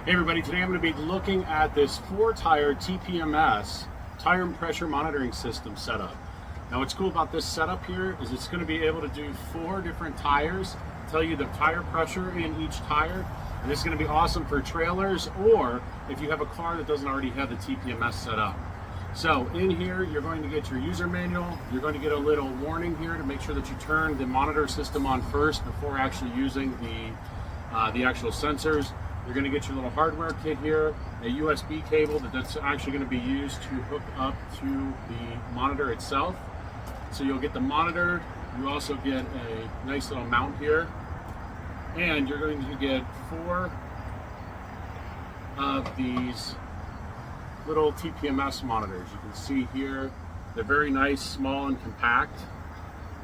Hey everybody, today I'm going to be looking at this 4-tire TPMS, tire and pressure monitoring system setup. Now what's cool about this setup here is it's going to be able to do 4 different tires, tell you the tire pressure in each tire, and this is going to be awesome for trailers or if you have a car that doesn't already have the TPMS set up. So in here you're going to get your user manual, you're going to get a little warning here to make sure that you turn the monitor system on first before actually using the actual sensors. You're going to get your little hardware kit here, a USB cable that's actually going to be used to hook up to the monitor itself. So you'll get the monitor, you also get a nice little mount here, and you're going to get 4 of these little TPMS monitors. You can see here, they're very nice, small and compact.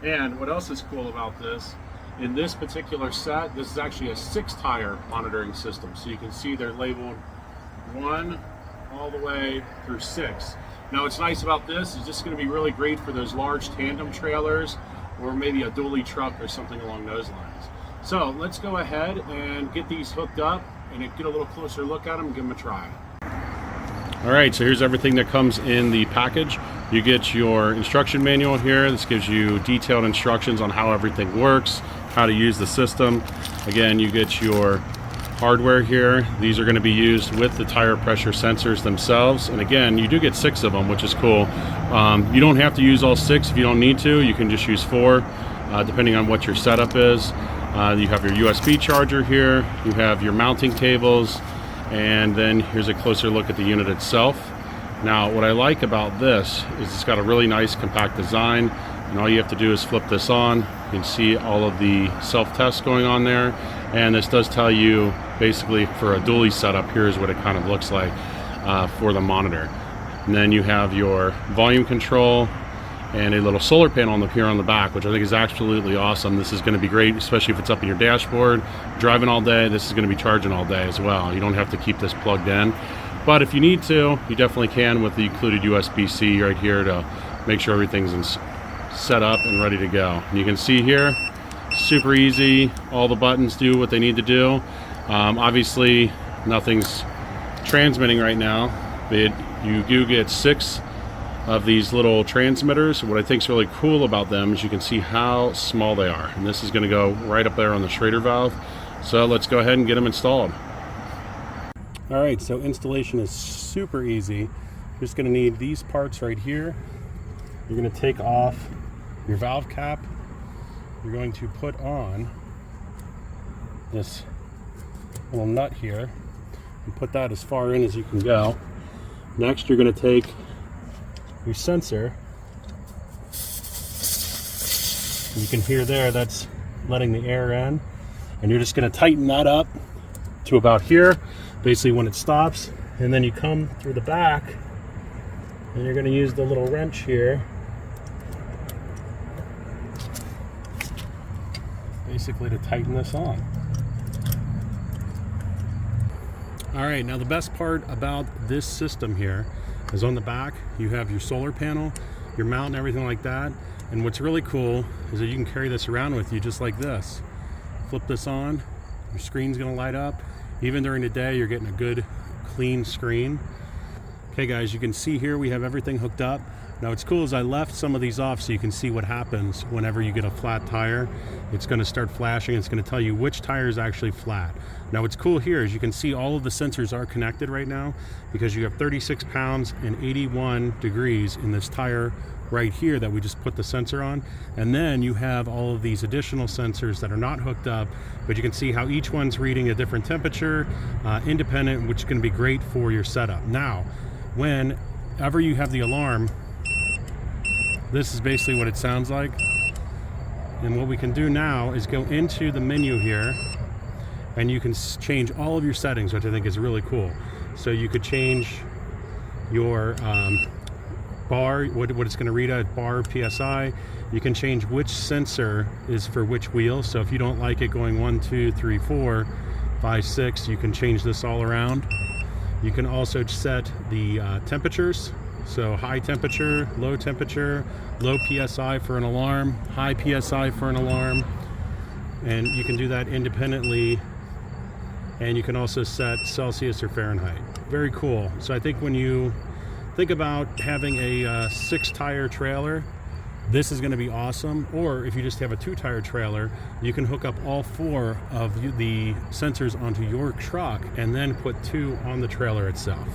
And what else is cool about this? In this particular set, this is actually a 6-tire monitoring system. So you can see they're labeled 1 all the way through 6. Now what's nice about this is this is going to be really great for those large tandem trailers or maybe a dually truck or something along those lines. So let's go ahead and get these hooked up and get a little closer look at them and give them a try. All right, so here's everything that comes in the package. You get your instruction manual here. This gives you detailed instructions on how everything works, how to use the system. Again, you get your hardware here. These are going to be used with the tire pressure sensors themselves. And again, you do get 6 of them, which is cool. You don't have to use all 6 if you don't need to. You can just use 4, depending on what your setup is. You have your USB charger here. You have your mounting cables. And then here's a closer look at the unit itself. Now, what I like about this is it's got a really nice compact design, and all you have to do is flip this on. You can see all of the self-tests going on there, and this does tell you basically for a dually setup, here's what it kind of looks like for the monitor. And then you have your volume control and a little solar panel here on the back, which I think is absolutely awesome. This is going to be great, especially if it's up in your dashboard. Driving all day, this is going to be charging all day as well. You don't have to keep this plugged in. But if you need to, you definitely can with the included USB-C right here to make sure everything's set up and ready to go. And you can see here, super easy. All the buttons do what they need to do. Obviously, nothing's transmitting right now, but you do get 6 of these little transmitters. What I think is really cool about them is you can see how small they are. And this is going to go right up there on the Schrader valve. So let's go ahead and get them installed. All right, so installation is super easy. You're just going to need these parts right here. You're going to take off your valve cap. You're going to put on this little nut here and put that as far in as you can go. Next, you're going to take your sensor. You can hear there, that's letting the air in. And you're just going to tighten that up to about here, basically when it stops. And then you come through the back and you're going to use the little wrench here, basically to tighten this on. All right, now the best part about this system here is on the back, you have your solar panel, your mount and everything like that. And what's really cool is that you can carry this around with you just like this. Flip this on, your screen's gonna light up. Even during the day, you're getting a good, clean screen. Okay guys, you can see here we have everything hooked up. Now what's cool is I left some of these off so you can see what happens whenever you get a flat tire. It's going to start flashing. It's going to tell you which tire is actually flat. Now what's cool here is you can see all of the sensors are connected right now because you have 36 pounds and 81 degrees in this tire right here that we just put the sensor on. And then you have all of these additional sensors that are not hooked up, but you can see how each one's reading a different temperature, independent, which is going to be great for your setup. Now, whenever you have the alarm, this is basically what it sounds like. And what we can do now is go into the menu here and you can change all of your settings, which I think is really cool. So you could change your bar, what it's going to read at bar PSI. You can change which sensor is for which wheel. So if you don't like it going 1, 2, 3, 4, 5, 6, you can change this all around. You can also set the temperatures. So high temperature, low PSI for an alarm, high PSI for an alarm. And you can do that independently and you can also set Celsius or Fahrenheit. Very cool. So I think when you think about having a 6-tire trailer, this is going to be awesome. Or if you just have a 2-tire trailer, you can hook up all 4 of the sensors onto your truck and then put 2 on the trailer itself.